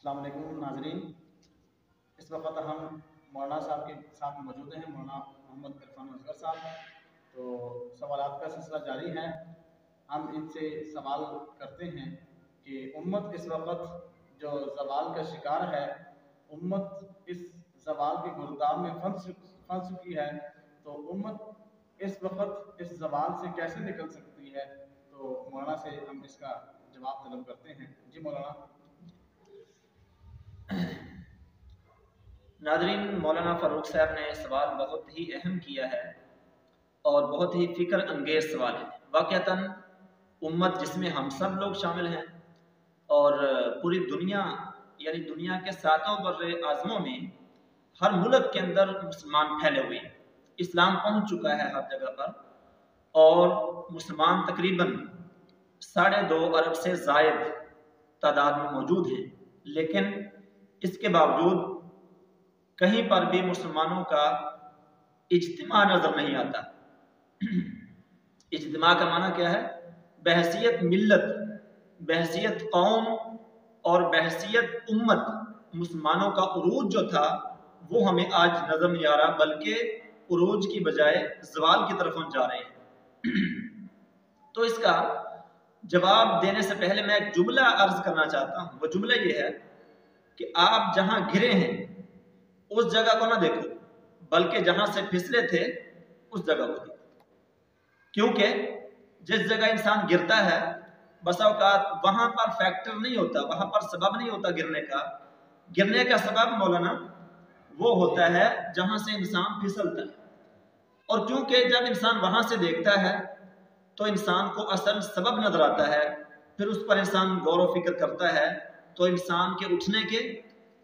السلام علیکم ناظرین، اس وقت ہم مولانا صاحب کے ساتھ موجود ہیں، مولانا محمد عرفان اصغر صاحب۔ تو سوالات کا سلسلہ جاری ہے۔ ہم ان سے سوال کرتے ہیں کہ امت اس وقت جو زوال کا شکار ہے، امت اس زوال کے گرداب میں پھنس چکی ہے، تو امت اس وقت اس زوال سے کیسے نکل سکتی ہے؟ تو مولانا سے ہم اس کا جواب طلب کرتے ہیں۔ جی مولانا۔ ناظرین، مولانا فاروق صاحب نے سوال بہت ہی اہم کیا ہے اور بہت ہی فکر انگیز سوال ہے۔ واقعتاً امت جس میں ہم سب لوگ شامل ہیں اور پوری دنیا یعنی دنیا کے ساتوں بر اعظموں میں ہر ملک کے اندر مسلمان پھیلے ہوئے ہیں، اسلام پہنچ چکا ہے ہر جگہ پر، اور مسلمان تقریباً 2.5 ارب سے زائد تعداد میں موجود ہیں، لیکن اس کے باوجود کہیں پر بھی مسلمانوں کا اجتماع نظر نہیں آتا۔ اجتماع کا معنی کیا ہے؟ بحیثیت ملت، بحیثیت قوم اور بحیثیت امت مسلمانوں کا عروج جو تھا وہ ہمیں آج نظر نہیں آ رہا، بلکہ عروج کی بجائے زوال کی طرف ہم جا رہے ہیں۔ تو اس کا جواب دینے سے پہلے میں ایک جملہ عرض کرنا چاہتا ہوں۔ وہ جملہ یہ ہے کہ آپ جہاں گرے ہیں اس جگہ کو نہ دیکھو، بلکہ جہاں سے پھسلے تھے اس جگہ کو دیکھو، کیونکہ جس جگہ انسان گرتا ہے بسا اوقات وہاں پر فیکٹر نہیں ہوتا، وہاں پر سبب نہیں ہوتا گرنے کا۔ گرنے کا سبب مولانا وہ ہوتا ہے جہاں سے انسان پھسلتا ہے، اور کیونکہ جب انسان وہاں سے دیکھتا ہے تو انسان کو اصل سبب نظر آتا ہے، پھر اس پر انسان غور و فکر کرتا ہے تو انسان کے اٹھنے کے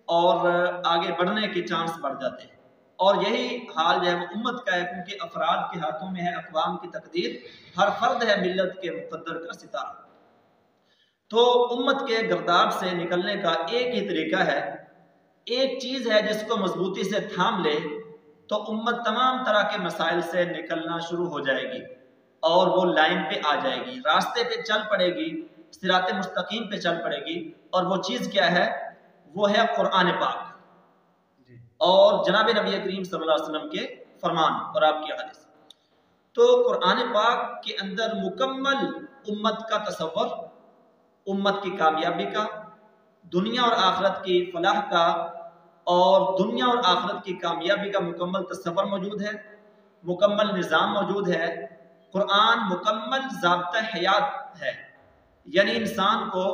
اور آگے بڑھنے کے چانس بڑھ جاتے ہیں۔ اور یہی حال جو ہے وہ امت کا ہے، کیونکہ افراد کے ہاتھوں میں ہے اقوام کی تقدیر، ہر فرد ہے ملت کے مقدر کا ستارہ۔ تو امت کے گرداب سے نکلنے کا ایک ہی طریقہ ہے، ایک چیز ہے جس کو مضبوطی سے تھام لے تو امت تمام طرح کے مسائل سے نکلنا شروع ہو جائے گی اور وہ لائن پہ آ جائے گی، راستے پہ چل پڑے گی، صراط مستقیم پہ چل پڑے گی۔ اور وہ چیز کیا ہے؟ وہ ہے قرآن پاک اور جناب نبی کریم صلی اللہ علیہ وسلم کے فرمان اور آپ کی حدیث۔ تو قرآن پاک کے اندر مکمل امت کا تصور، امت کی کامیابی کا، دنیا اور آخرت کی فلاح کا اور دنیا اور آخرت کی کامیابی کا مکمل تصور موجود ہے، مکمل نظام موجود ہے۔ قرآن مکمل ضابطہ حیات ہے، یعنی انسان کو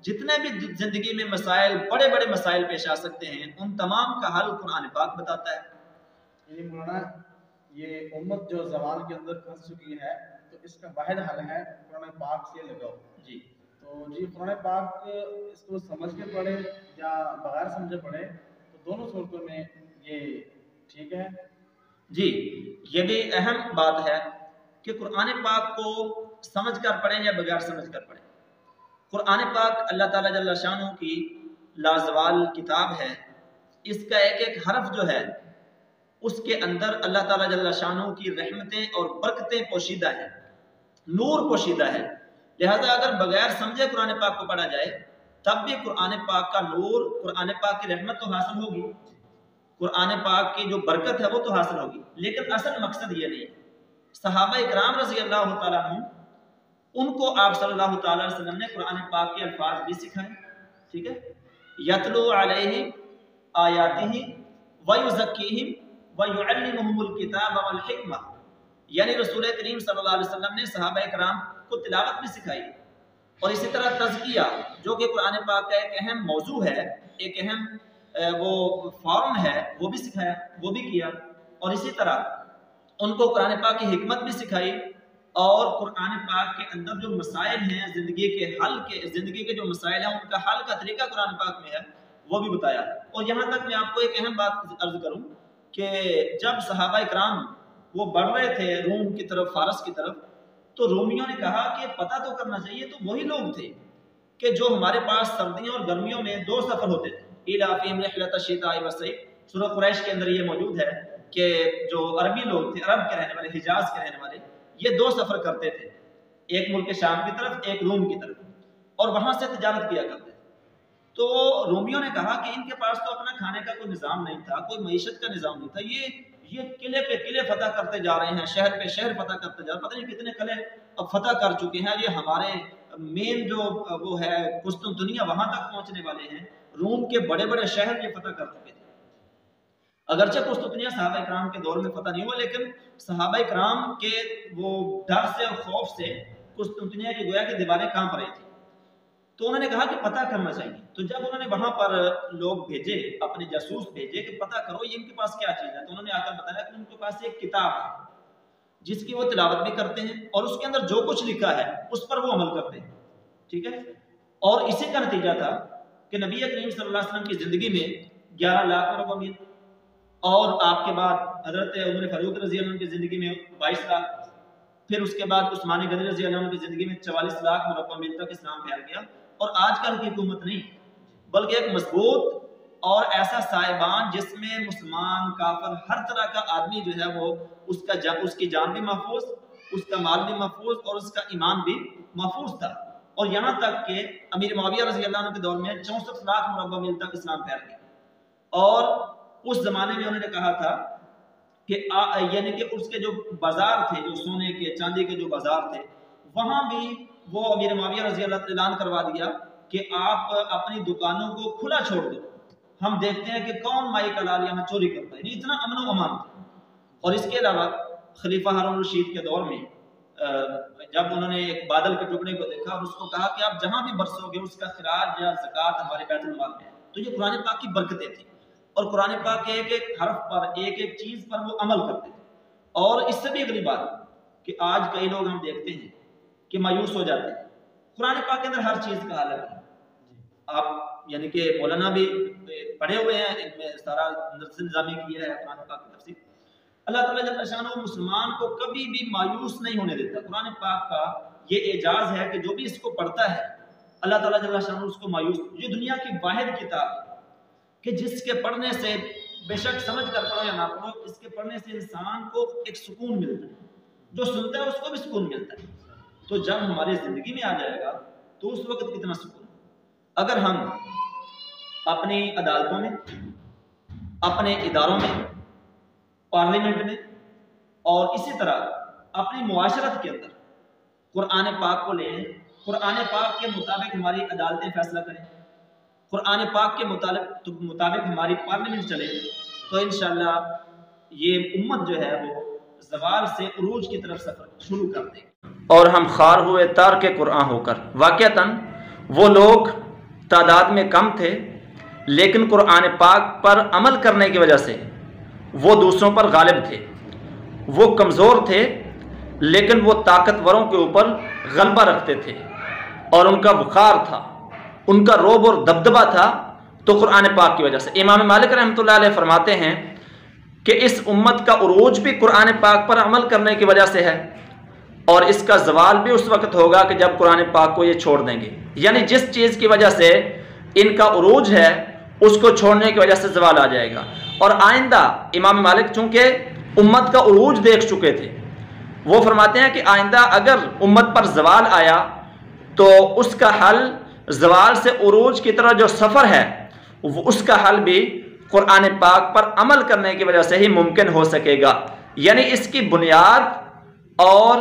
جتنے بھی زندگی میں مسائل، بڑے بڑے مسائل پیش آ سکتے ہیں، ان تمام کا حل قرآن پاک بتاتا ہے۔ یعنی مولانا یہ امت جو زوال کے اندر پھنس چکی ہے تو اس کا واحد حل ہے قرآن پاک سے لگاؤ۔ جی تو جی قرآن پاک اس کو سمجھ کے پڑھے یا بغیر سمجھے پڑھے، تو دونوں صورتوں میں یہ ٹھیک ہے؟ جی، یہ بھی اہم بات ہے کہ قرآن پاک کو سمجھ کر پڑھیں یا بغیر سمجھ کر پڑھیں۔ قرآن پاک اللہ تعالیٰ جل شانہ کی لازوال کتاب ہے، اس کا ایک ایک حرف جو ہے اس کے اندر اللہ تعالیٰ جل شانہ کی رحمتیں اور برکتیں پوشیدہ ہیں، نور پوشیدہ ہے۔ لہذا اگر بغیر سمجھے قرآن پاک کو پڑھا جائے تب بھی قرآن پاک کا نور، قرآن پاک کی رحمت تو حاصل ہوگی، قرآن پاک کی جو برکت ہے وہ تو حاصل ہوگی، لیکن اصل مقصد یہ نہیں ہے۔ صحابہ اکرام رضی اللہ تعالیٰ عنہ، ان کو آپ صلی اللہ تعالیٰ علیہ وسلم نے قرآن پاک کے الفاظ بھی سکھائے، ٹھیک ہے؟ یتلو علیہم آیاتہ ویزکیہم ویعلمہم الکتاب والحکمہ، یعنی رسول کریم صلی اللہ علیہ وسلم نے صحابہ اکرام کو تلاوت بھی سکھائی، اور اسی طرح تزکیہ جو کہ قرآن پاک کا ایک اہم موضوع ہے، ایک اہم وہ فارم ہے، وہ بھی سکھایا، وہ بھی کیا۔ اور اسی طرح ان کو قرآن پاک کی حکمت بھی سکھائی، اور قرآن پاک کے اندر جو مسائل ہیں زندگی کے حل کے، زندگی کے جو مسائل ہیں ان کا حل کا طریقہ قرآن پاک میں ہے وہ بھی بتایا۔ اور یہاں تک میں آپ کو ایک اہم بات عرض کروں کہ جب صحابہ اکرام وہ بڑھ رہے تھے روم کی طرف، فارس کی طرف، تو رومیوں نے کہا کہ پتہ تو کرنا چاہیے، تو وہی لوگ تھے کہ جو ہمارے پاس سردیوں اور گرمیوں میں 2 سفر ہوتے تھے، ایلافہم رحلۃ الشتاء والصیف۔ سورہ قریش کے اندر یہ موجود ہے کہ جو عربی لوگ تھے، عرب کے رہنے والے، حجاز کے رہنے والے، یہ 2 سفر کرتے تھے، ایک ملک شام کی طرف، ایک روم کی طرف، اور وہاں سے تجارت کیا کرتے تھے۔ تو رومیوں نے کہا کہ ان کے پاس تو اپنا کھانے کا کوئی نظام نہیں تھا، کوئی معیشت کا نظام نہیں تھا، یہ قلعے پہ قلعے فتح کرتے جا رہے ہیں، شہر پہ شہر فتح کرتے جا رہے ہیں، پتہ نہیں کتنے قلعے اب فتح کر چکے ہیں، یہ ہمارے مین جو وہ ہے قسطنطنیہ وہاں تک پہنچنے والے ہیں، روم کے بڑے بڑے شہر یہ فتح کر چکے تھے۔ اگرچہ قسطنطنیہ صحابہ کرام کے دور میں فتح نہیں ہوا، لیکن صحابہ کرام کے وہ ڈر سے اور خوف سے قسطنطنیہ کی گویا کی دیواریں کانپ رہی تھی، تو انہوں نے کہا کہ پتہ کرنا چاہیے۔ تو جب انہوں نے وہاں پر لوگ بھیجے، اپنے جاسوس بھیجے کہ پتہ کرو یہ ان کے پاس کیا چیز ہے، تو انہوں نے آ کر بتایا کہ ان کے پاس ایک کتاب ہے جس کی وہ تلاوت بھی کرتے ہیں اور اس کے اندر جو کچھ لکھا ہے اس پر وہ عمل کرتے ہیں، ٹھیک ہے۔ اور اسی کا نتیجہ تھا کہ نبی کریم صلی اللہ علیہ وسلم کی زندگی میں 11 لاکھ مربع میل، اور آپ کے بعد حضرت عمر فاروق رضی اللہ عنہ کی زندگی میں 22 لاکھ، پھر اس کے بعد عثمان غنی رضی اللہ عنہ کی زندگی میں 44 لاکھ مربع میل تک اسلام پھیل گیا۔ اور آج کل کی حکومت نہیں، بلکہ ایک مضبوط اور ایسا سائبان جس میں مسلمان کافر ہر طرح کا آدمی جو ہے وہ اس کی جان بھی محفوظ، اس کا مال بھی محفوظ اور اس کا ایمان بھی محفوظ تھا۔ اور یہاں تک کہ امیر معاویہ رضی اللہ عنہ کے دور میں 64 لاکھ مربع میل تک اسلام پھیل گیا، اور اس زمانے میں انہوں نے کہا تھا کہ یعنی کہ اس کے جو بازار تھے، جو سونے کے چاندی کے جو بازار تھے، وہاں بھی وہ امیر معاویہ رضی اللہ عنہ اعلان کروا دیا کہ آپ اپنی دکانوں کو کھلا چھوڑ دو، ہم دیکھتے ہیں کہ کون مائی کا لال یہاں چوری کرتا ہے، یعنی اتنا امن و امان تھا۔ اور اس کے علاوہ خلیفہ ہارون الرشید کے دور میں جب انہوں نے ایک بادل کے ٹکڑے کو دیکھا اور اس کو کہا کہ آپ جہاں بھی برسو گے اس کا خراج یا زکوٰۃ ہمارے بیت المال میں ہے، تو یہ قرآن پاک کی برکتیں تھیں، اور قرآن پاک کے ایک ایک حرف پر، ایک ایک چیز پر وہ عمل کرتے تھے۔ اور اس سے بھی اگلی بات کہ آج کئی لوگ ہم دیکھتے ہیں کہ مایوس ہو جاتے ہیں، قرآن پاک کے اندر ہر چیز کا حل ہے۔ آپ یعنی کہ مولانا بھی پڑھے ہوئے ہیں، ان میں سارا نظامی کیا ہے قرآن پاک کی تفسیر۔ اللہ تعالیٰ جل شانہ مسلمان کو کبھی بھی مایوس نہیں ہونے دیتا۔ قرآن پاک کا یہ اعجاز ہے کہ جو بھی اس کو پڑھتا ہے اللہ تعالیٰ جل شانہ اس کو مایوس، یہ دنیا کی واحد کتاب ہے کہ جس کے پڑھنے سے، بے شک سمجھ کر پڑھو یا نہ پڑھو، اس کے پڑھنے سے انسان کو ایک سکون ملتا ہے، جو سنتا ہے اس کو بھی سکون ملتا ہے۔ تو جب ہماری زندگی میں آ جائے گا تو اس وقت کتنا سکون۔ اگر ہم اپنی عدالتوں میں، اپنے اداروں میں، پارلیمنٹ میں اور اسی طرح اپنی معاشرت کے اندر قرآن پاک کو لیں، قرآن پاک کے مطابق ہماری عدالتیں فیصلہ کریں، قرآن پاک کے مطابق ہماری پارلیمنٹ چلے، تو انشاءاللہ یہ امت جو ہے وہ زوال سے عروج کی طرف سفر شروع کر دے گی۔ اور ہم خوار ہوئے تارک قرآن ہو کر، واقعتاً وہ لوگ تعداد میں کم تھے لیکن قرآن پاک پر عمل کرنے کی وجہ سے وہ دوسروں پر غالب تھے، وہ کمزور تھے لیکن وہ طاقتوروں کے اوپر غلبہ رکھتے تھے، اور ان کا وقار تھا، ان کا رعب اور دبدبہ تھا، تو قرآن پاک کی وجہ سے۔ امام مالک رحمۃ اللہ علیہ فرماتے ہیں کہ اس امت کا عروج بھی قرآن پاک پر عمل کرنے کی وجہ سے ہے، اور اس کا زوال بھی اس وقت ہوگا کہ جب قرآن پاک کو یہ چھوڑ دیں گے، یعنی جس چیز کی وجہ سے ان کا عروج ہے اس کو چھوڑنے کی وجہ سے زوال آ جائے گا۔ اور آئندہ امام مالک چونکہ امت کا عروج دیکھ چکے تھے، وہ فرماتے ہیں کہ آئندہ اگر امت پر زوال آیا تو اس کا حل زوال سے عروج کی طرح جو سفر ہے اس کا حل بھی قرآن پاک پر عمل کرنے کی وجہ سے ہی ممکن ہو سکے گا، یعنی اس کی بنیاد اور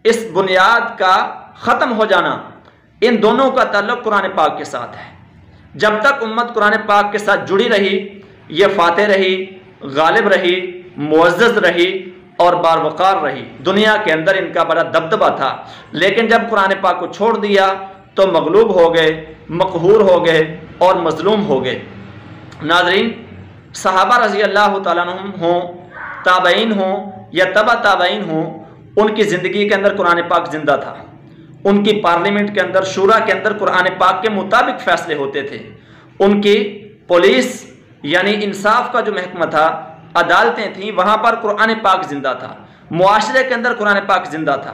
اس بنیاد کا ختم ہو جانا، ان دونوں کا تعلق قرآن پاک کے ساتھ ہے۔ جب تک امت قرآن پاک کے ساتھ جڑی رہی، یہ فاتح رہی، غالب رہی، معزز رہی اور باروقار رہی۔ دنیا کے اندر ان کا بڑا دبدبہ تھا، لیکن جب قرآن پاک کو چھوڑ دیا تو مغلوب ہو گئے، مقہور ہو گئے اور مظلوم ہو گئے۔ ناظرین، صحابہ رضی اللہ تعالیٰ عنہم ہوں، تابعین ہوں یا تبع تابعین ہوں، ان کی زندگی کے اندر قرآن پاک زندہ تھا، ان کی پارلیمنٹ کے اندر، شورا کے اندر قرآن پاک کے مطابق فیصلے ہوتے تھے، ان کی پولیس یعنی انصاف کا جو محکمہ تھا، عدالتیں تھیں، وہاں پر قرآن پاک زندہ تھا، معاشرے کے اندر قرآن پاک زندہ تھا،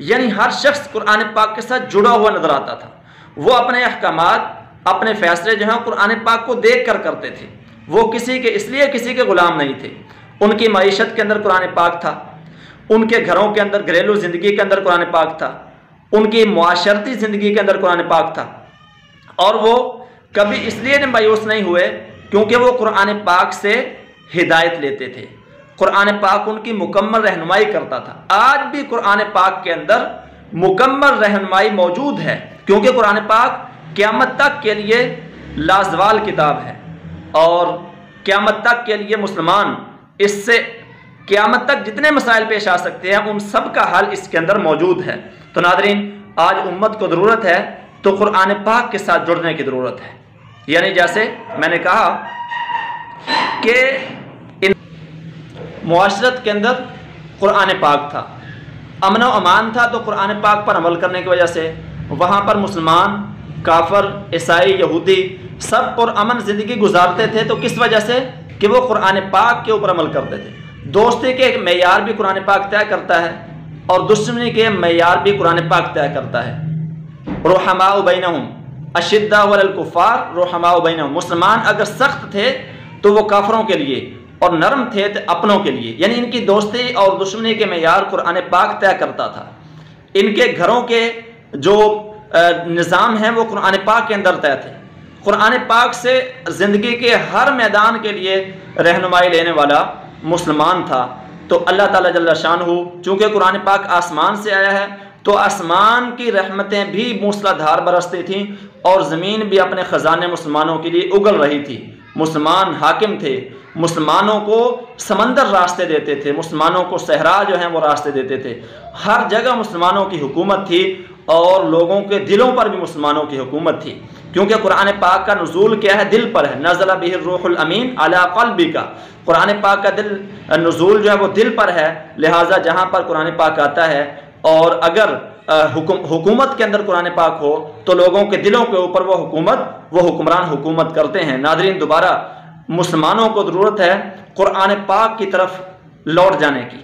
یعنی ہر شخص قرآن پاک کے ساتھ جڑا ہوا نظر آتا تھا۔ وہ اپنے احکامات، اپنے فیصلے جو ہیں قرآن پاک کو دیکھ کر کرتے تھے، وہ کسی کے اس لیے کسی کے غلام نہیں تھے۔ ان کی معیشت کے اندر قرآن پاک تھا، ان کے گھروں کے اندر، گھریلو زندگی کے اندر قرآن پاک تھا، ان کی معاشرتی زندگی کے اندر قرآن پاک تھا، اور وہ کبھی اس لیے مایوس نہیں ہوئے کیونکہ وہ قرآن پاک سے ہدایت لیتے تھے، قرآن پاک ان کی مکمل رہنمائی کرتا تھا۔ آج بھی قرآن پاک کے اندر مکمل رہنمائی موجود ہے، کیونکہ قرآن پاک قیامت تک کے لیے لازوال کتاب ہے، اور قیامت تک کے لیے مسلمان اس سے قیامت تک جتنے مسائل پیش آ سکتے ہیں ان سب کا حل اس کے اندر موجود ہے۔ تو ناظرین، آج امت کو ضرورت ہے تو قرآن پاک کے ساتھ جڑنے کی ضرورت ہے۔ یعنی جیسے میں نے کہا کہ معاشرت کے اندر قرآن پاک تھا، امن و امان تھا، تو قرآن پاک پر عمل کرنے کی وجہ سے وہاں پر مسلمان، کافر، عیسائی، یہودی سب پر امن زندگی گزارتے تھے۔ تو کس وجہ سے؟ کہ وہ قرآن پاک کے اوپر عمل کرتے تھے۔ دوستی کے ایک معیار بھی قرآن پاک طے کرتا ہے، اور دشمنی کے معیار بھی قرآن پاک طے کرتا ہے۔ رحماء بینہم اشداء علی الکفار رحماء بینہم، مسلمان اگر سخت تھے تو وہ کافروں کے لیے، اور نرم تھے تو اپنوں کے لیے، یعنی ان کی دوستی اور دشمنی کے معیار قرآن پاک طے کرتا تھا۔ ان کے گھروں کے جو نظام ہیں وہ قرآن پاک کے اندر طے تھے۔ قرآن پاک سے زندگی کے ہر میدان کے لیے رہنمائی لینے والا مسلمان تھا۔ تو اللہ تعالیٰ جل شانہ چونکہ قرآن پاک آسمان سے آیا ہے تو آسمان کی رحمتیں بھی موسلا دھار برستی تھیں، اور زمین بھی اپنے خزانے مسلمانوں کے لیے اگل رہی تھی۔ مسلمان حاکم تھے، مسلمانوں کو سمندر راستے دیتے تھے، مسلمانوں کو صحرا جو ہیں وہ راستے دیتے تھے، ہر جگہ مسلمانوں کی حکومت تھی، اور لوگوں کے دلوں پر بھی مسلمانوں کی حکومت تھی، کیونکہ قرآن پاک کا نزول کیا ہے؟ دل پر ہے۔ نزل بہ الروح الامین علی قلبک، قرآن پاک کا نزول جو ہے وہ دل پر ہے، لہٰذا جہاں پر قرآن پاک آتا ہے اور اگر حکومت کے اندر قرآن پاک ہو تو لوگوں کے دلوں کے اوپر وہ حکمران حکومت کرتے ہیں۔ ناظرین، دوبارہ مسلمانوں کو ضرورت ہے قرآن پاک کی طرف لوٹ جانے کی،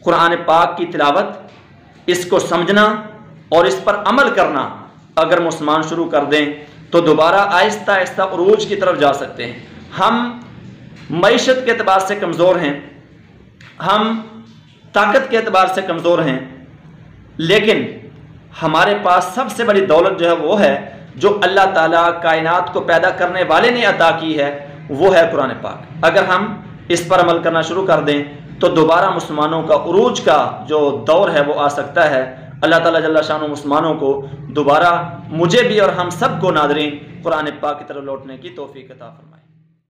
قرآن پاک کی تلاوت، اس کو سمجھنا اور اس پر عمل کرنا اگر مسلمان شروع کر دیں تو دوبارہ آہستہ آہستہ عروج کی طرف جا سکتے ہیں۔ ہم معیشت کے اعتبار سے کمزور ہیں، ہم طاقت کے اعتبار سے کمزور ہیں، لیکن ہمارے پاس سب سے بڑی دولت جو ہے وہ ہے جو اللہ تعالیٰ کائنات کو پیدا کرنے والے نے عطا کی ہے، وہ ہے قرآن پاک۔ اگر ہم اس پر عمل کرنا شروع کر دیں تو دوبارہ مسلمانوں کا عروج کا جو دور ہے وہ آ سکتا ہے۔ اللہ تعالیٰ جل شانہ مسلمانوں کو دوبارہ، مجھے بھی اور ہم سب کو ناظرین، قرآن پاک کی طرف لوٹنے کی توفیق عطا فرمائے۔